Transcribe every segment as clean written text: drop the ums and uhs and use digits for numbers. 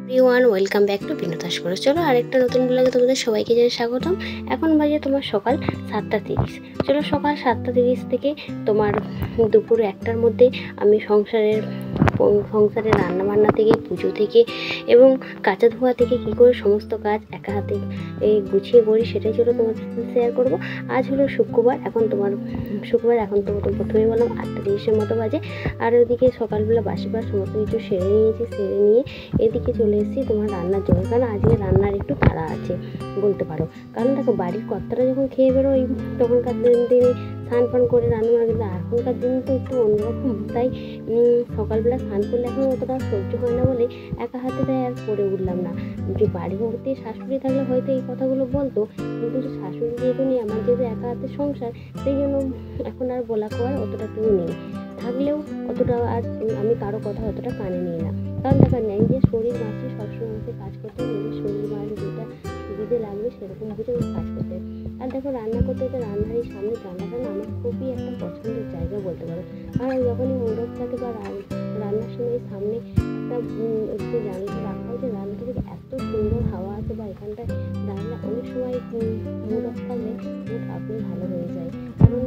Everyone welcome back to বিনোদাস করে। চলো আরেকটা নতুন ব্লগে তোমাদের সবাইকে জানাই স্বাগতম। এখন বাজে তোমার সকাল 7:30। চলো সকাল 7:30 থেকে তোমার দুপুর 1টার মধ্যে আমি সংসারের রান্নাবান্না থেকে, পুজো থেকে এবং কাঁচা ধোয়া থেকে কী করে সমস্ত কাজ একা হাতে গুছিয়ে করি সেটাই চলো তোমার সাথে শেয়ার করবো। আজ হলো শুক্রবার। এখন তোমার প্রথমেই বললাম 8:30 মতো বাজে। আর ওইদিকে সকালবেলা বাসিবার সমস্ত কিছু সেরে নিয়ে এদিকে চলে এসেছি তোমার রান্নার জন্য, কারণ আজকে রান্নার একটু তাড়া আছে বলতে পারো। কারণ দেখো, বাড়ির কর্তারা যখন খেয়ে বেরোয় তখনকার দিনে স্নান পান করে রান্না, কিন্তু এখনকার দিন তো একটু অন্যরকম। তাই সকালবেলা স্নান করলে এখন অতটা সহ্য হয় না বলে একা হাতে তাই আর করে উঠলাম না। যে বাড়ির মধ্যে শাশুড়ি থাকলে হয়তো এই কথাগুলো বলতো, কিন্তু শাশুড়ি যেহেতু নেই, আমার যেহেতু একা হাতের সংসার, সেই জন্য এখন আর বলা করার অতটা কেউ নেই। থাকলেও অতটা আর আমি কারো কথা অতটা কানে নিই না। কারণ দেখা নেই যে শরীর মাসে সবসময় আমাকে কাজ করতে হবে, নিজের শরীর মাসে যেটা সুবিধে লাগবে সেরকম বুঝে আমি কাজ করতে। আর দেখো, রান্না করতে হতে রান্নার এই সামনে জানলাটা না আমার খুবই একটা পছন্দের জায়গা বলতে পারো। কারণ যখনই মণ্ডপ থাকে বা রান্নার সময় সামনে একটা যে জানলাটা রাখা হয়েছে, রান্নাটা থেকে এত সুন্দর হাওয়া আছে, বা এখানটায় রান্না অনেক সময় মণ্ডপ থাকলে আপনি ভালো হয়ে যায়। কারণ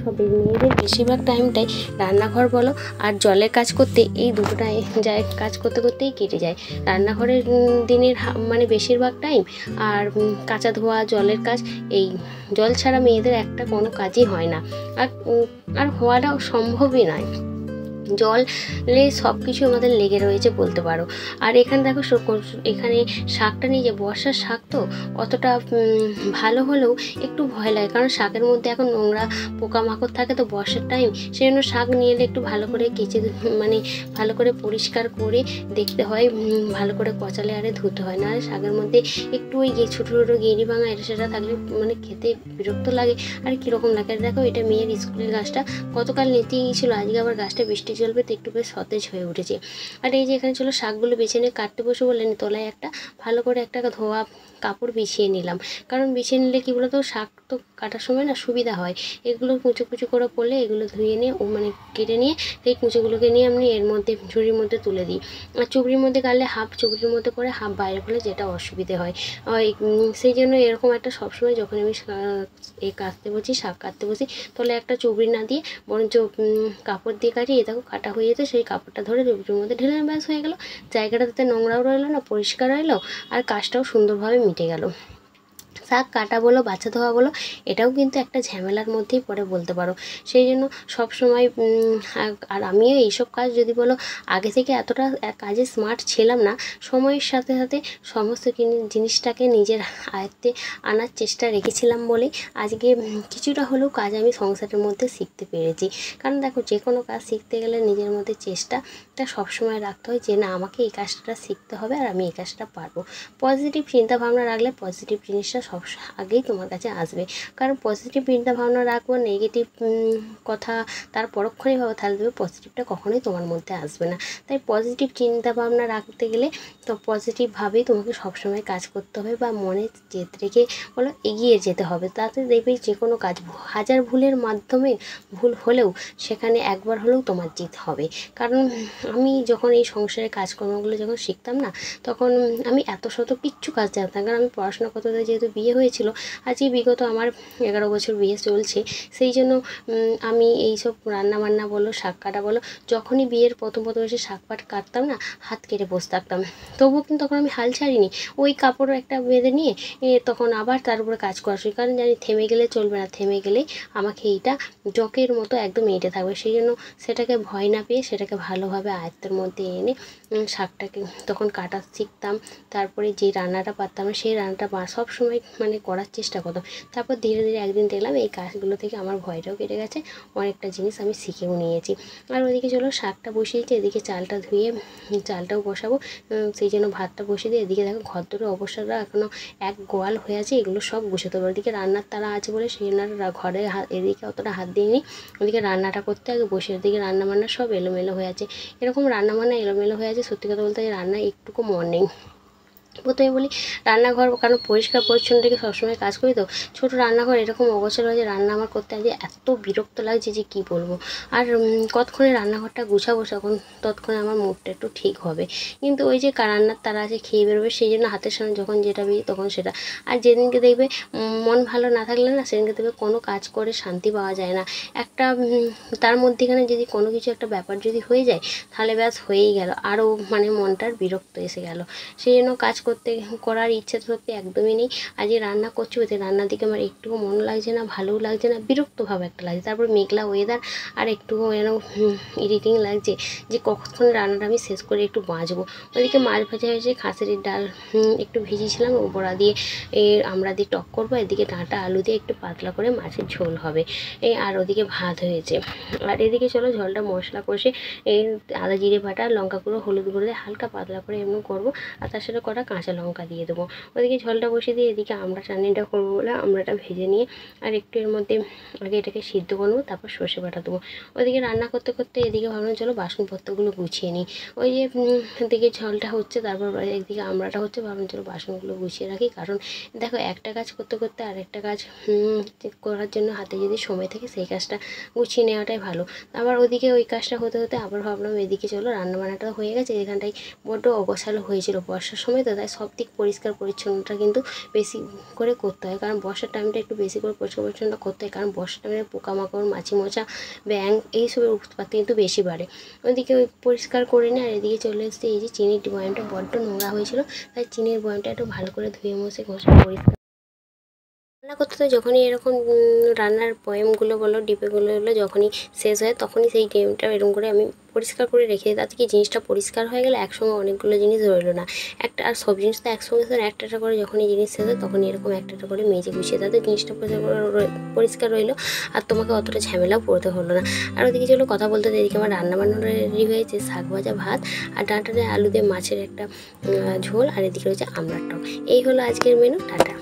সব মেয়েদের বেশিরভাগ টাইমটাই রান্নাঘর বলো আর জলের কাজ করতে, এই দুটোটাই যায়, কাজ করতে করতেই কেটে যায়। রান্নাঘরের দিনের মানে বেশিরভাগ টাইম, আর কাঁচা ধোয়া জলের কাজ, এই জল ছাড়া মেয়েদের একটা কোনো কাজই হয় না। আর হওয়াটাও সম্ভবই নয়। জলে সব কিছু আমাদের লেগে রয়েছে বলতে পারো। আর এখানে দেখো, এখানে শাকটা নিয়ে যে বর্ষার শাক, তো অতটা ভালো হলেও একটু ভয় লাগে, কারণ শাকের মধ্যে এখন নোংরা পোকামাকড় থাকে, তো বর্ষার টাইম, সেই জন্য শাক নিয়ে এলে একটু ভালো করে কেচে মানে ভালো করে পরিষ্কার করে দেখতে হয়, ভালো করে কচালে আরে ধুতে হয়। না শাকের মধ্যে একটু ওই ছোটো ছোটো গেঁড়ি ভাঙা এটা সেটা থাকলে মানে খেতে বিরক্ত লাগে আর কীরকম লাগে। দেখো, এটা মেয়ের স্কুলের গাছটা গতকাল নিতে গিয়েছিলো, আজকে আবার গাছটা বৃষ্টি চলবে তো একটু বেশ সতেজ হয়ে উঠেছে। আর এই যে এখানে চলো শাকগুলো বেছে নিয়ে কাটতে বসে বললেন, তলায় একটা ভালো করে একটা ধোয়া কাপড় বিছিয়ে নিলাম। কারণ বিছিয়ে নিলে কী বলতো, শাক তো কাটার সময় না সুবিধা হয়। এগুলো কুচো কুচো করে পড়লে এগুলো ধুয়ে নিয়ে মানে কেটে নিয়ে সেই কুচোগুলোকে নিয়ে আমি এর মধ্যে ঝুড়ির মধ্যে তুলে দিই। আর চুবড়ির মধ্যে কাটলে হাফ চুবড়ির মধ্যে পড়ে, হাফ বাইরে পড়লে, যেটা অসুবিধে হয়। সেই জন্য এরকম একটা সবসময় যখন আমি কাটতে বসি, শাক কাটতে বসি, তাহলে একটা চুবড়ি না দিয়ে বরঞ্চ কাপড় দিয়ে কাটি। এ দেখো কাটা হয়ে যেতে, সেই কাপড়টা ধরে চুবড়ির মধ্যে ঢেলে ব্যাস হয়ে গেল। জায়গাটা তাতে নোংরাও রইলো না, পরিষ্কার রইলো, আর কাজটাও সুন্দরভাবে মিটে গেল। শাক কাটা বলো, বাছা ধোয়া বলো, এটাও কিন্তু একটা ঝামেলার মধ্যেই পড়ে বলতে পারো। সেই জন্য সবসময় আর আমিও এইসব কাজ যদি বলো, আগে থেকে এতটা কাজে স্মার্ট ছিলাম না। সময়ের সাথে সাথে সমস্ত জিনিসটাকে নিজের আয়ত্তে আনার চেষ্টা রেখেছিলাম বলেই আজকে কিছুটা হলেও কাজ আমি সংসারের মধ্যে শিখতে পেরেছি। কারণ দেখো, যে কোনো কাজ শিখতে গেলে নিজের মধ্যে চেষ্টাটা সবসময় রাখতে হয় যে না, আমাকে এই কাজটা শিখতে হবে আর আমি এই কাজটা পারবো। পজিটিভ চিন্তাভাবনা রাখলে পজিটিভ জিনিসটা সব আগেই তোমার কাছে আসবে। কারণ পজিটিভ চিন্তাভাবনা রাখবো, নেগেটিভ কথা তার পরক্ষণেই ভাবো, তাহলে দেবে পজিটিভটা কখনোই তোমার মধ্যে আসবে না। তাই পজিটিভ চিন্তাভাবনা রাখতে গেলে তো পজিটিভভাবেই তোমাকে সবসময় কাজ করতে হবে, বা মনে জেদ রেখে বলো এগিয়ে যেতে হবে। তাতে দেখবে যে কোনো কাজ হাজার ভুলের মাধ্যমে ভুল হলেও সেখানে একবার হলেও তোমার জিত হবে। কারণ আমি যখন এই সংসারের কাজকর্মগুলো যখন শিখতাম না, তখন আমি এত শত কিচ্ছু কাজ জানতাম। কারণ আমি পড়াশোনা করতে যেহেতু বিয়ে হয়েছিল, আজকে বিগত আমার 11 বছর বিয়ে চলছে। সেই জন্য আমি এইসব রান্নাবান্না বলো, শাক কাটা বলো, যখনই বিয়ের প্রথম এসে শাক পাট কাটতাম না, হাত কেটে বসে থাকতাম। তবুও কিন্তু তখন আমি হাল ছাড়িনি। ওই কাপড় একটা বেঁধে নিয়ে তখন আবার তার উপরে কাজ করা শুরু, কারণ জানি থেমে গেলে চলবে না, থেমে গেলেই আমাকে এইটা জকের মতো একদম এঁটে থাকবে। সেই জন্য সেটাকে ভয় না পেয়ে সেটাকে ভালোভাবে আয়ত্তের মধ্যে এনে শাকটাকে তখন কাটা শিখতাম। তারপরে যে রান্নাটা পারতাম না, সেই রান্নাটা সব সময় মানে করার চেষ্টা করতাম। তারপর ধীরে ধীরে একদিন দেখলাম এই কাজগুলো থেকে আমার ভয়টাও কেটে গেছে, অনেকটা জিনিস আমি শিখেও নিয়েছি। আর ওইদিকে চলো শাকটা বসিয়েছি, এদিকে চালটা ধুয়ে চালটাও বসাবো, সেই জন্য ভাতটা বসিয়ে দিয়ে এদিকে দেখো ঘরদোরের অবস্থাটা এখনও এক গোয়াল হয়ে আছে, এগুলো সব গুছোতে হবে। ওদিকে রান্নার তাড়া আছে বলে সেই জন্য ঘরে এদিকে অতটা হাত দিইনি। ওদিকে রান্নাটা করতে আগে বসে, ওদিকে রান্নাবান্না সব এলোমেলো হয়ে আছে। এরকম রান্নাবান্না এলোমেলো হয়ে আছে, সত্যি কথা বলতে রান্না একটুকু মন নেই। প্রথমে বলি রান্নাঘর, কারণ পরিষ্কার পরিচ্ছন্ন রেখে সবসময় কাজ করি তো। ছোটো রান্নাঘর এরকম অগোছালো হয় যে রান্না আমার করতে আজকে এত বিরক্ত লাগছে যে কী বলবো। আর কতক্ষণে রান্নাঘরটা গুছাবো ততক্ষণে আমার মুডটা একটু ঠিক হবে। কিন্তু ওই যে রান্নার তারা আছে, খেয়ে বেরোবে, সেই জন্য হাতের সামনে যখন যেটা বেরিয়ে তখন সেটা। আর যেদিনকে দেখবে মন ভালো না থাকলে না, সেদিনকে দেখবে কোনো কাজ করে শান্তি পাওয়া যায় না। একটা তার মধ্যেখানে যদি কোনো কিছু একটা ব্যাপার যদি হয়ে যায়, তাহলে ব্যাস হয়েই গেল, আরও মানে মনটার বিরক্ত এসে গেল। সেই জন্য কাজ করার ইচ্ছা সত্যি একদমই নেই। আজকে রান্না করছি, ওতে রান্নার দিকে আমার একটুকু মন লাগছে না, ভালোও লাগছে না, বিরক্তভাব একটা লাগছে। তারপর মেঘলা ওয়েদার, আর একটুকু যেন ইরিটিং লাগছে যে কখন রান্নাটা আমি শেষ করে একটু বাঁচবো। ওইদিকে মাছ ভাজা হয়েছে, খাসির ডাল একটু ভিজিয়েছিলাম, ও বড়া দিয়ে আমরা দিয়ে টক করবো। এদিকে ডাঁটা আলু দিয়ে একটু পাতলা করে মাছের ঝোল হবে, আর ওদিকে ভাত হয়েছে। আর এদিকে চলো ঝোলটা মশলা কষে আদা জিরে বাটা, লঙ্কা গুঁড়ো, হলুদ গুঁড়ো দিয়ে হালকা পাতলা করে এমন করবো, আর তার সাথে কটা কাঁচা লঙ্কা দিয়ে দেবো। ওদিকে ঝোলটা বসিয়ে দিয়ে এদিকে আমরা চাটনিটা করবো বলে আমড়াটা ভেজে নিয়ে আর একটু এর মধ্যে আগে এটাকে সিদ্ধ করবো, তারপর সর্ষে বাটা দেবো। ওইদিকে রান্না করতে করতে এদিকে ভাবলাম চলো বাসনপত্রগুলো গুছিয়ে নিই। ওই যে এদিকে ঝোলটা হচ্ছে, তারপর একদিকে আমড়াটা হচ্ছে, ভাবলাম চলো বাসনগুলো গুছিয়ে রাখি। কারণ দেখো একটা কাজ করতে করতে আরেকটা কাজ করার জন্য হাতে যদি সময় থাকে, সেই কাজটা গুছিয়ে নেওয়াটাই ভালো। আবার ওদিকে ওই কাজটা হতে হতে আবার ভাবলাম এদিকে চলো রান্নাবান্নাটা হয়ে গেছে। এখানটায় বড্ড অগোছালো হয়েছিল বর্ষার সময় তো, তাই সব দিক পরিষ্কার পরিচ্ছন্নতা কিন্তু বেশি করে করতে হয়, কারণ বর্ষার টাইমটা একটু বেশি করে পরিষ্কার পরিচ্ছন্ন করতে হয়। কারণ বর্ষার টাইমে পোকামাকড়, মাছি মশা, ব্যাঙ এইসবের উৎপাত কিন্তু বেশি বাড়ে। ওইদিকে ওই পরিষ্কার করে নিয়ে আর এদিকে চলে এসেছে এই যে চিনির বয়ামটা বড্ড নোংরা হয়েছিল, তাই চিনির বয়ামটা একটু ভালো করে ধুয়ে মুছে ঘষে পরিষ্কার। রান্না করতে তো যখনই এরকম রান্নার বয়ামগুলো বলো, ডিব্বাগুলো হলো যখনই শেষ হয়, তখনই সেই গেমটা এরকম করে আমি পরিষ্কার করে রেখে দিই। তাতে কি জিনিসটা পরিষ্কার হয়ে গেলে একসঙ্গে অনেকগুলো জিনিস রইলো না। আর সব জিনিস তো একসঙ্গে একটা একটা করে যখনই জিনিস শেষ হয়, তখনই এরকম একটা একটা করে মেজে গুছিয়ে, তাতে জিনিসটা পরিষ্কার রইলো, আর তোমাকে অতটা ঝামেলাও পড়তে হলো না। আর ওদিকে চলো কথা বলতে, এদিকে আমার রান্না বান্নাটা রেডি হয়েছে, শাক ভাজা, ভাত, আর ডাঁটা দিয়ে আলু দিয়ে মাছের একটা ঝোল, আর এদিকে রয়েছে আমড়ার টক। এই হলো আজকের মেনু। টাটা।